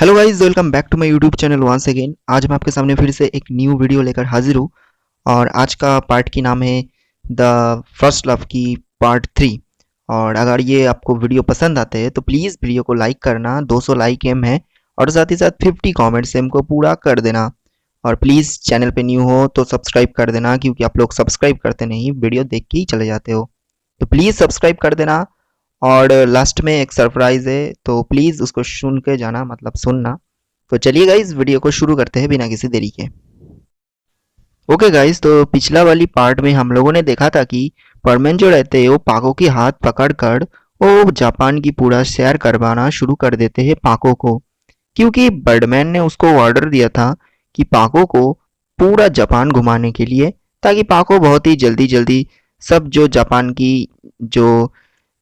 Hello guys, welcome back to my YouTube channel once again. आज मैं आपके सामने फिर से एक न्यू वीडियो लेकर हाजिर हूँ और आज का पार्ट की नाम है द फर्स्ट लव की पार्ट 3। और अगर ये आपको वीडियो पसंद आते हैं तो प्लीज़ वीडियो को लाइक करना, 200 लाइक एम है और साथ ही साथ 50 कमेंट्स एम को पूरा कर देना। और प्लीज़ चैनल पे न्यू हो तो सब्सक्राइब कर देना, क्योंकि आप लोग सब्सक्राइब करते नहीं, वीडियो देख के ही चले जाते हो। तो प्लीज़ सब्सक्राइब कर देना। और लास्ट में एक सरप्राइज़ है, तो प्लीज़ उसको सुन के जाना, मतलब सुनना। तो चलिए गाइज, वीडियो को शुरू करते हैं बिना किसी देरी के। ओके गाइज, तो पिछला वाली पार्ट में हम लोगों ने देखा था कि परमेन जो रहते हैं वो पाको की हाथ पकड़कर वो जापान की पूरा सैर करवाना शुरू कर देते हैं पाको को, क्योंकि बर्डमैन ने उसको ऑर्डर दिया था कि पाको को पूरा जापान घुमाने के लिए, ताकि पाको बहुत ही जल्दी जल्दी सब जो जापान की जो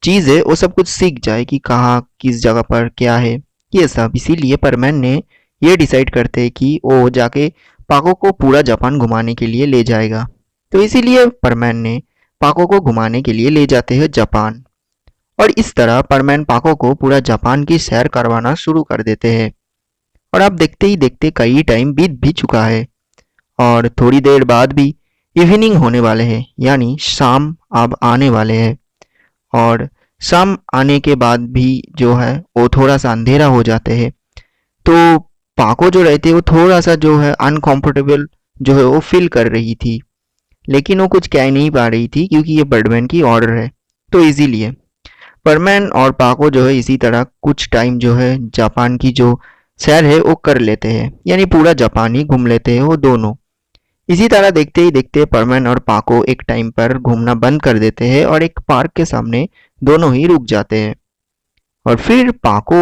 चीज़ है वो सब कुछ सीख जाए कि कहाँ किस जगह पर क्या है ये सब। इसीलिए परमैन ने ये डिसाइड करते हैं कि वो जाके पाको को पूरा जापान घुमाने के लिए ले जाएगा। तो इसीलिए परमैन ने पाको को घुमाने के लिए ले जाते हैं जापान। और इस तरह परमैन पाको को पूरा जापान की सैर करवाना शुरू कर देते हैं। और आप देखते ही देखते कई टाइम बीत भी चुका है और थोड़ी देर बाद भी इवनिंग होने वाले हैं, यानी शाम अब आने वाले हैं। और शाम आने के बाद भी जो है वो थोड़ा सा अंधेरा हो जाते हैं। तो पाको जो रहती है वो थोड़ा सा जो है अनकंफर्टेबल जो है वो फील कर रही थी, लेकिन वो कुछ कह नहीं पा रही थी क्योंकि ये बर्डमैन की ऑर्डर है। तो इसीलिए परमैन और पाको जो है इसी तरह कुछ टाइम जो है जापान की जो सैर है वो कर लेते हैं, यानी पूरा जापान ही घूम लेते हैं वो दोनों। इसी तरह देखते ही देखते परमैन और पाको एक टाइम पर घूमना बंद कर देते हैं और एक पार्क के सामने दोनों ही रुक जाते हैं। और फिर पाको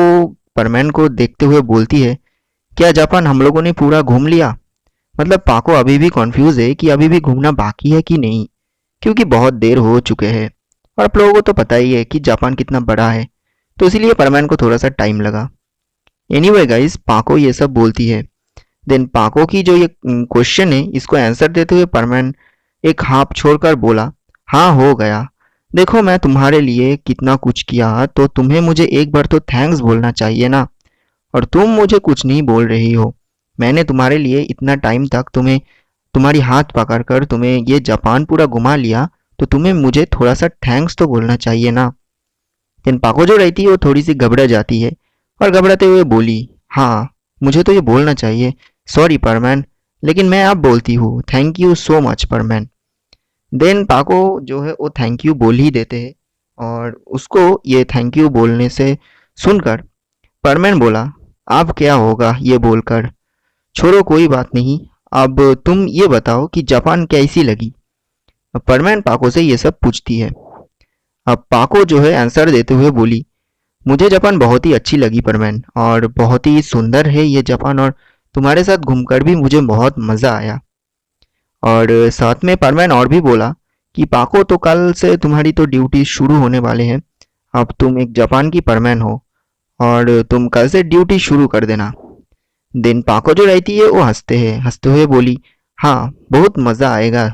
परमैन को देखते हुए बोलती है, क्या जापान हम लोगों ने पूरा घूम लिया? मतलब पाको अभी भी कॉन्फ्यूज है कि अभी भी घूमना बाकी है कि नहीं, क्योंकि बहुत देर हो चुके हैं और आप लोगों को तो पता ही है कि जापान कितना बड़ा है। तो इसीलिए परमैन को थोड़ा सा टाइम लगा। एनीवे गाइस, पाको ये सब बोलती है। देन पाको की जो ये क्वेश्चन है इसको आंसर देते हुए परमैन एक हाथ छोड़कर बोला, हाँ हो गया। देखो मैं तुम्हारे लिए कितना कुछ किया, तो तुम्हें मुझे एक बार तो थैंक्स बोलना चाहिए ना। और तुम मुझे कुछ नहीं बोल रही हो। मैंने तुम्हारे लिए इतना टाइम तक तुम्हें तुम्हारी हाथ पकड़कर तुम्हें ये जापान पूरा घुमा लिया, तो तुम्हें मुझे थोड़ा सा थैंक्स तो बोलना चाहिए ना। लेकिन पाको जो रहती है वो थोड़ी सी घबरा जाती है और घबराते हुए बोली, हाँ मुझे तो ये बोलना चाहिए, सॉरी परमैन, लेकिन मैं अब बोलती हूँ, थैंक यू सो मच परमैन। देन पाको जो है वो थैंक यू बोल ही देते हैं। और उसको ये थैंक यू बोलने से सुनकर परमैन बोला, अब क्या होगा ये बोलकर, छोड़ो कोई बात नहीं। अब तुम ये बताओ कि जापान कैसी लगी? अब परमैन पाको से ये सब पूछती है। अब पाको जो है आंसर देते हुए बोली, मुझे जापान बहुत ही अच्छी लगी परमैन, और बहुत ही सुंदर है ये जापान, और तुम्हारे साथ घूमकर भी मुझे बहुत मज़ा आया। और साथ में परमैन और भी बोला कि पाको, तो कल से तुम्हारी तो ड्यूटी शुरू होने वाले हैं। अब तुम एक जापान की परमैन हो और तुम कल से ड्यूटी शुरू कर देना। दिन पाको जो रहती है वो हंसते हुए बोली, हाँ बहुत मज़ा आएगा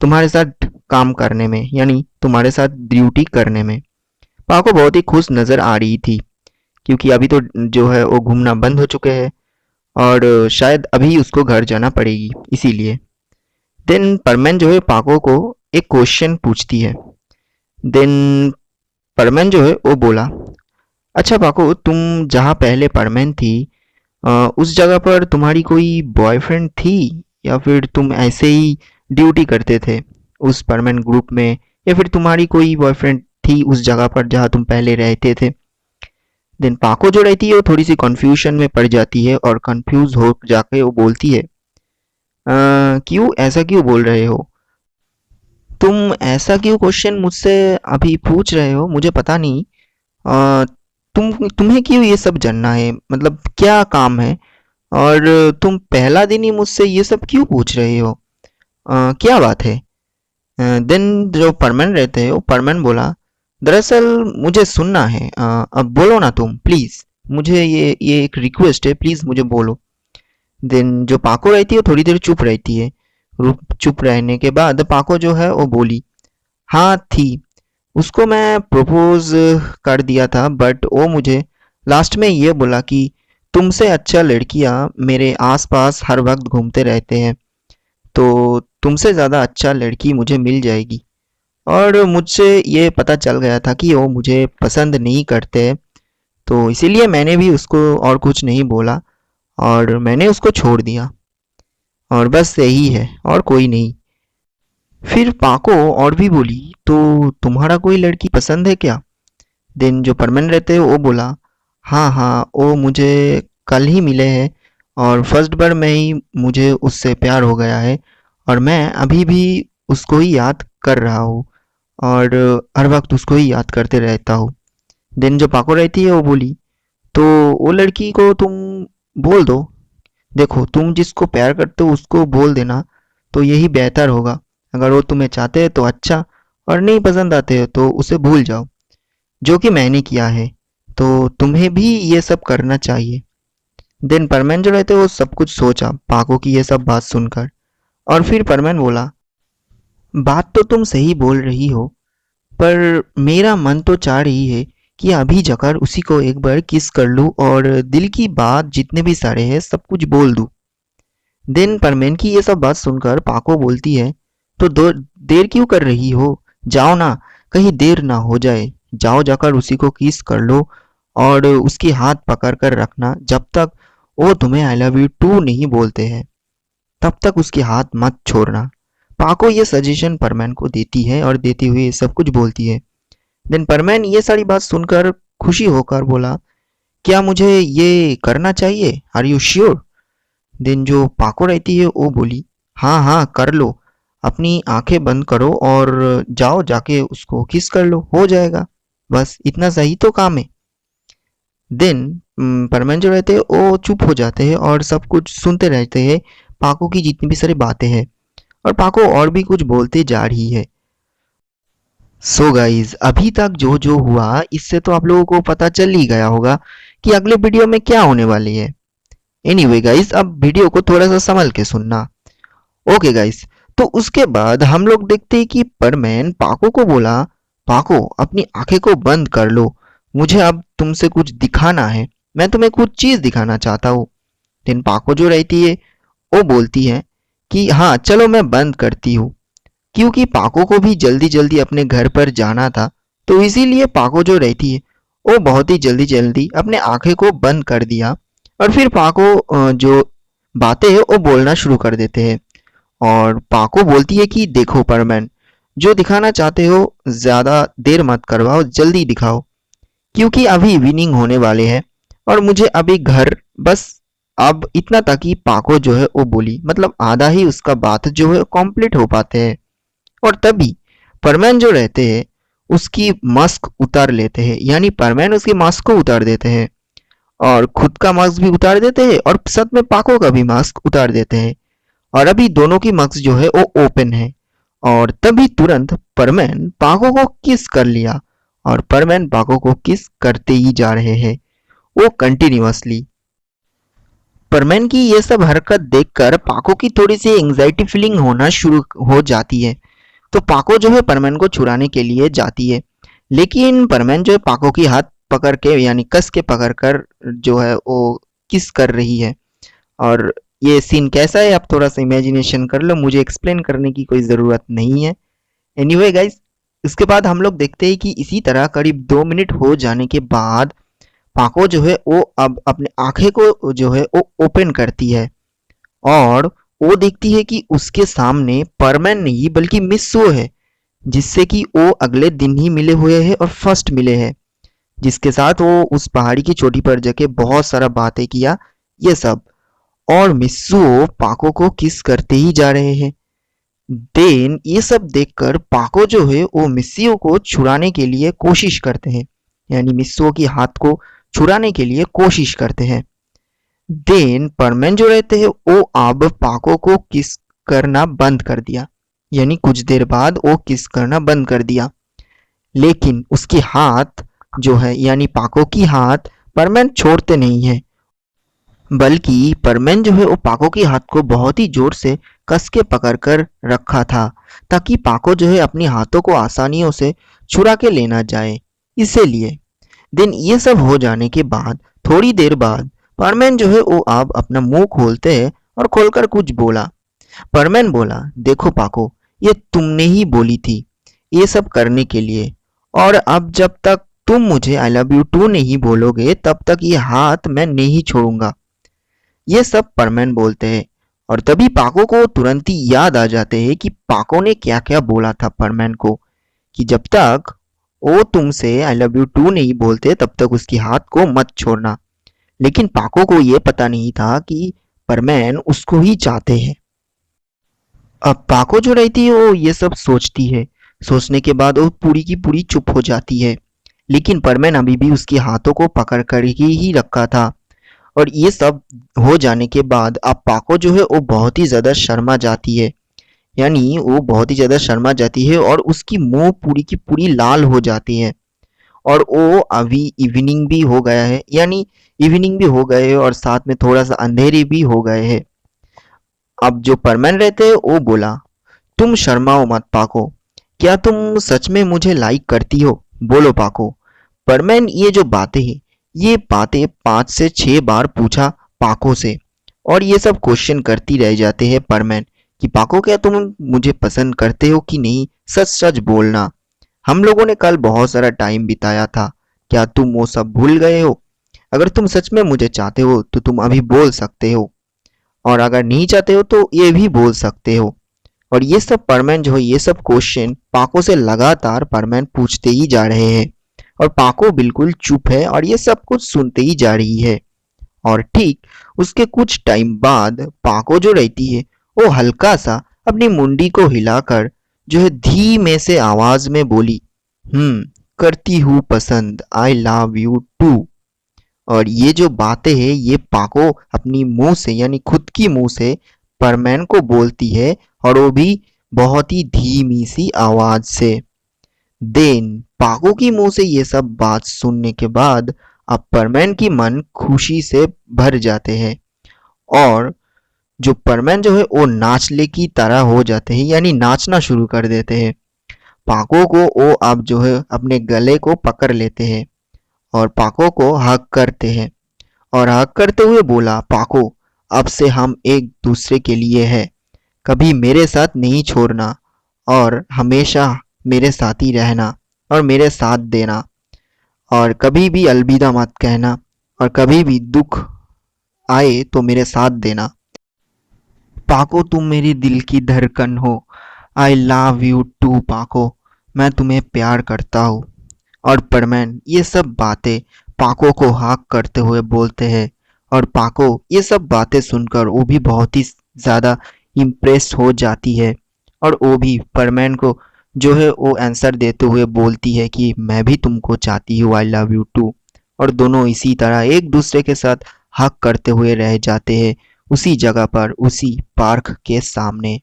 तुम्हारे साथ काम करने में, यानी तुम्हारे साथ ड्यूटी करने में। पाको बहुत ही खुश नज़र आ रही थी, क्योंकि अभी तो जो है वो घूमना बंद हो चुके हैं और शायद अभी उसको घर जाना पड़ेगी, इसीलिए। देन परमैन जो है पाको को एक क्वेश्चन पूछती है। देन परमैन जो है वो बोला, अच्छा पाको, तुम जहाँ पहले परमैन थी उस जगह पर तुम्हारी कोई बॉयफ्रेंड थी, या फिर तुम ऐसे ही ड्यूटी करते थे उस परमैन ग्रुप में, या फिर तुम्हारी कोई बॉयफ्रेंड थी उस जगह पर जहाँ तुम पहले रहते थे? देन पाको जो रहती है वो थोड़ी सी कंफ्यूजन में पड़ जाती है और कंफ्यूज हो जाके वो बोलती है, क्यों, ऐसा क्यों बोल रहे हो? तुम ऐसा क्यों क्वेश्चन मुझसे अभी पूछ रहे हो? मुझे पता नहीं। अ, तुम्हें क्यों ये सब जानना है? मतलब क्या काम है? और तुम पहला दिन ही मुझसे ये सब क्यों पूछ रहे हो? क्या बात है? देन जो परमन रहते हैं वो परमन बोला, दरअसल मुझे सुनना है, अब बोलो ना तुम प्लीज़, मुझे ये एक रिक्वेस्ट है, प्लीज़ मुझे बोलो। देन जो पाको रहती है वो थोड़ी देर चुप रहती है। चुप रहने के बाद पाको जो है वो बोली, हाँ थी, उसको मैं प्रपोज कर दिया था, बट वो मुझे लास्ट में ये बोला कि तुमसे अच्छा लड़कियां मेरे आसपास हर वक्त घूमते रहते हैं, तो तुमसे ज़्यादा अच्छा लड़की मुझे मिल जाएगी। और मुझसे ये पता चल गया था कि वो मुझे पसंद नहीं करते, तो इसीलिए मैंने भी उसको और कुछ नहीं बोला और मैंने उसको छोड़ दिया। और बस यही है और कोई नहीं। फिर पाको और भी बोली, तो तुम्हारा कोई लड़की पसंद है क्या? देन जो परमानेंट रहते हैं वो बोला, हाँ हाँ, वो मुझे कल ही मिले हैं और फर्स्ट बार में ही मुझे उससे प्यार हो गया है और मैं अभी भी उसको ही याद कर रहा हूँ और हर वक्त उसको ही याद करते रहता हूँ। देन जो पाको रहती है वो बोली, तो वो लड़की को तुम बोल दो। देखो, तुम जिसको प्यार करते हो उसको बोल देना, तो यही बेहतर होगा। अगर वो तुम्हें चाहते हैं तो अच्छा, और नहीं पसंद आते हो तो उसे भूल जाओ, जो कि मैंने किया है। तो तुम्हें भी ये सब करना चाहिए। देन परमैन जो रहते वो सब कुछ सोचा पाको की ये सब बात सुनकर, और फिर परमैन बोला, बात तो तुम सही बोल रही हो, पर मेरा मन तो चाह रही है कि अभी जाकर उसी को एक बार किस कर लूं और दिल की बात जितने भी सारे हैं सब कुछ बोल दूं। देन परमेन की ये सब बात सुनकर पाको बोलती है, तो देर क्यों कर रही हो? जाओ ना, कहीं देर ना हो जाए। जाओ, जाकर उसी को किस कर लो और उसकी हाथ पकड़ कर रखना। जब तक वो तुम्हें आई लव यू टू नहीं बोलते हैं तब तक उसके हाथ मत छोड़ना। पाको ये सजेशन परमैन को देती है और देती हुई सब कुछ बोलती है। देन परमैन ये सारी बात सुनकर खुशी होकर बोला, क्या मुझे ये करना चाहिए? Are you sure? देन जो पाको रहती है वो बोली, हाँ हाँ, कर लो। अपनी आंखें बंद करो और जाओ, जाके उसको किस कर लो, हो जाएगा। बस इतना सही तो काम है। देन परमानेंट जो रहते हैं वो चुप हो जाते हैं और सब कुछ सुनते रहते हैं, पाको की जितनी भी सारी बातें हैं। और पाको और भी कुछ बोलते जा रही है। सो गाइज, अभी तक जो जो हुआ इससे तो आप लोगों को पता चल ही गया होगा कि अगले वीडियो में क्या होने वाली है। एनीवे गाइस, अब वीडियो को थोड़ा सा संभल के सुनना। ओके गाइस, तो उसके बाद हम लोग देखते हैं कि परमैन पाको को बोला, पाको अपनी आंखें को बंद कर लो, मुझे अब तुमसे कुछ दिखाना है, मैं तुम्हें कुछ चीज दिखाना चाहता हूँ। लेकिन पाको जो रहती है वो बोलती है कि हाँ चलो मैं बंद करती हूँ, क्योंकि पाको को भी जल्दी जल्दी अपने घर पर जाना था। तो इसीलिए पाको जो रहती है वो बहुत ही जल्दी जल्दी अपने आंखें को बंद कर दिया और फिर पाको जो बातें है वो बोलना शुरू कर देते हैं। और पाको बोलती है कि देखो परमैन, जो दिखाना चाहते हो ज्यादा देर मत करवाओ, जल्दी दिखाओ, क्योंकि अभी इवनिंग होने वाले हैं और मुझे अभी घर बस। अब इतना तक ही पाको जो है वो बोली, मतलब आधा ही उसका बात जो है कंप्लीट हो पाते हैं। और तभी परमैन जो रहते हैं उसकी मास्क उतार लेते हैं, यानी परमैन उसकी मास्क को उतार देते हैं और खुद का मास्क भी उतार देते हैं और साथ में पाको का भी मास्क उतार देते हैं। और अभी दोनों की मास्क जो है वो ओपन है। और तभी तुरंत परमैन पाको को किस कर लिया और परमैन पाको को किस करते ही जा रहे हैं, वो कंटिन्यूअसली। परमैन की ये सब हरकत देखकर पाको की थोड़ी सी एंजाइटी फीलिंग होना शुरू हो जाती है। तो पाको जो है परमैन को छुड़ाने के लिए जाती है, लेकिन परमैन जो है पाको की हाथ पकड़ के यानी कस के पकड़ कर जो है वो किस कर रही है। और ये सीन कैसा है आप थोड़ा सा इमेजिनेशन कर लो, मुझे एक्सप्लेन करने की कोई ज़रूरत नहीं है। एनीवे गाइस, इसके बाद हम लोग देखते हैं कि इसी तरह करीब 2 मिनट हो जाने के बाद पाको जो है वो अब अपने आंखें को जो है वो ओपन करती है और वो देखती है कि उसके सामने परमैन नहीं बल्कि मिस्सो है, जिससे कि वो अगले दिन ही मिले हुए हैं और फर्स्ट मिले हैं, जिसके साथ वो उस पहाड़ी की चोटी पर जाके बहुत सारा बातें किया ये सब। और मिस्सुओ पाको को किस करते ही जा रहे हैं। देन ये सब देखकर पाको जो है वो मिस्सियो को छुड़ाने के लिए कोशिश करते हैं, यानी मिस्सुओ की हाथ को छुड़ाने के लिए कोशिश करते हैं। देन परमैन जो रहते हैं वो अब पाको को किस करना बंद कर दिया, यानी कुछ देर बाद वो किस करना बंद कर दिया। लेकिन उसकी हाथ जो है यानी पाको की हाथ परमैन छोड़ते नहीं है, बल्कि परमैन जो है वो पाको की हाथ को बहुत ही जोर से कस के पकड़ कर रखा था, ताकि पाको जो है अपनी हाथों को आसानियों से छुड़ा के लेना जाए, इसीलिए। दिन ये सब हो जाने के बाद थोड़ी देर बाद परमैन जो है वो अब अपना मुंह खोलते हैं और खोलकर कुछ बोला। परमैन बोला, देखो पाको, ये तुमने ही बोली थी ये सब करने के लिए, और अब जब तक तुम मुझे आई लव यू टू नहीं बोलोगे तब तक ये हाथ मैं नहीं छोड़ूंगा। ये सब परमैन बोलते हैं और तभी पाको को तुरंत ही याद आ जाते हैं कि पाको ने क्या क्या बोला था परमैन को, कि जब तक वो तुमसे आई लव यू टू नहीं बोलते तब तक उसकी हाथ को मत छोड़ना। लेकिन पाको को ये पता नहीं था कि परमैन उसको ही चाहते हैं। अब पाको जो रहती है वो ये सब सोचती है। सोचने के बाद वो पूरी की पूरी चुप हो जाती है। लेकिन परमैन अभी भी उसके हाथों को पकड़ कर ही रखा था। और ये सब हो जाने के बाद अब पाको जो है वो बहुत ही ज़्यादा शर्मा जाती है। यानी वो बहुत ही ज़्यादा शर्मा जाती है और उसकी मुंह पूरी की पूरी लाल हो जाती है। और वो अभी इवनिंग भी हो गया है, यानी इवनिंग भी हो गए है और साथ में थोड़ा सा अंधेरे भी हो गए हैं। अब जो परमैन रहते हैं वो बोला, तुम शर्माओ मत पाको, क्या तुम सच में मुझे लाइक करती हो? बोलो पाको। परमैन ये बातें 5 से 6 बार पूछा पाको से, और ये सब क्वेश्चन करती रह जाते हैं परमैन कि पाको क्या तुम मुझे पसंद करते हो कि नहीं, सच सच बोलना। हम लोगों ने कल बहुत सारा टाइम बिताया था, क्या तुम वो सब भूल गए हो? अगर तुम सच में मुझे चाहते हो तो तुम अभी बोल सकते हो, और अगर नहीं चाहते हो तो ये भी बोल सकते हो। और ये सब परमैन जो है ये सब क्वेश्चन पाको से लगातार परमैन पूछते ही जा रहे हैं, और पाको बिल्कुल चुप है और ये सब कुछ सुनते ही जा रही है। और ठीक उसके कुछ टाइम बाद पाको जो रहती है वो हल्का सा अपनी मुंडी को हिलाकर जो है धीमे से आवाज में बोली, करती हूँ पसंद, आई लव यू टू। और ये जो बातें हैं ये पाको अपनी मुंह से यानी खुद की मुंह से परमैन को बोलती है, और वो भी बहुत ही धीमी सी आवाज से। देन पाको की मुंह से ये सब बात सुनने के बाद अब परमैन की मन खुशी से भर जाते हैं, और जो परमैन जो है वो नाचने की तरह हो जाते हैं, यानी नाचना शुरू कर देते हैं। पाको को वो अब जो है अपने गले को पकड़ लेते हैं और पाको को हग करते हैं, और हग करते हुए बोला, पाको अब से हम एक दूसरे के लिए हैं, कभी मेरे साथ नहीं छोड़ना और हमेशा मेरे साथ ही रहना और मेरे साथ देना, और कभी भी अलविदा मत कहना, और कभी भी दुख आए तो मेरे साथ देना। पाको तुम मेरी दिल की धड़कन हो, आई लव यू टू पाको, मैं तुम्हें प्यार करता हूँ। और परमैन ये सब बातें पाको को हाक करते हुए बोलते हैं, और पाको ये सब बातें सुनकर वो भी बहुत ही ज़्यादा इम्प्रेस हो जाती है, और वो भी परमैन को जो है वो आंसर देते हुए बोलती है कि मैं भी तुमको चाहती हूँ, आई लव यू टू। और दोनों इसी तरह एक दूसरे के साथ हक करते हुए रह जाते हैं उसी जगह पर, उसी पार्क के सामने।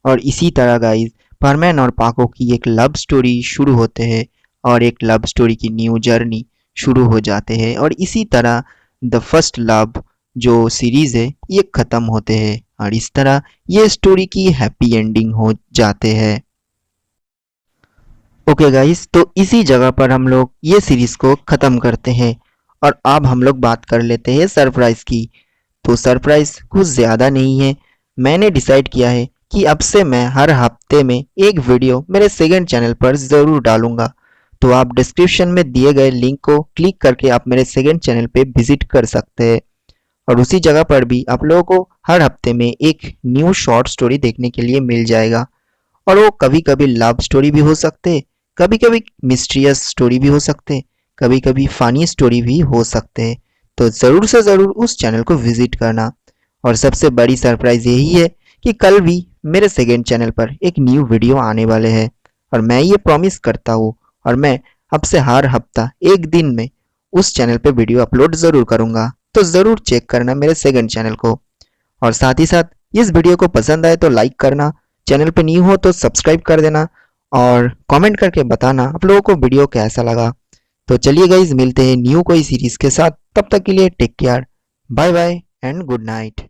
और इसी तरह गाइस परमैन और पाको की एक लव स्टोरी शुरू होते हैं, और एक लव स्टोरी की न्यू जर्नी शुरू हो जाते हैं, और इसी तरह द फर्स्ट लव जो सीरीज है ये ख़त्म होते हैं, और इस तरह ये स्टोरी की हैप्पी एंडिंग हो जाते हैं। ओके गाइस, तो इसी जगह पर हम लोग ये सीरीज को ख़त्म करते हैं, और अब हम लोग बात कर लेते हैं सरप्राइज की। तो सरप्राइज कुछ ज़्यादा नहीं है, मैंने डिसाइड किया है कि अब से मैं हर हफ्ते में एक वीडियो मेरे सेकंड चैनल पर ज़रूर डालूंगा। तो आप डिस्क्रिप्शन में दिए गए लिंक को क्लिक करके आप मेरे सेकंड चैनल पे विजिट कर सकते हैं, और उसी जगह पर भी आप लोगों को हर हफ्ते में एक न्यू शॉर्ट स्टोरी देखने के लिए मिल जाएगा। और वो कभी कभी लव स्टोरी भी हो सकते, कभी कभी मिस्ट्रियस स्टोरी भी हो सकते, कभी कभी फनी स्टोरी भी हो सकते हैं। तो ज़रूर से ज़रूर उस चैनल को विजिट करना। और सबसे बड़ी सरप्राइज़ यही है कि कल भी मेरे सेकंड चैनल पर एक न्यू वीडियो आने वाले हैं, और मैं ये प्रॉमिस करता हूँ, और मैं अब से हर हफ्ता एक दिन में उस चैनल पे वीडियो अपलोड ज़रूर करूँगा। तो ज़रूर चेक करना मेरे सेकंड चैनल को। और साथ ही साथ इस वीडियो को पसंद आए तो लाइक करना, चैनल पे न्यू हो तो सब्सक्राइब कर देना, और कमेंट करके बताना आप लोगों को वीडियो कैसा लगा। तो चलिए गाइज, मिलते हैं न्यू कोई सीरीज के साथ, तब तक के लिए take care, bye bye and good night.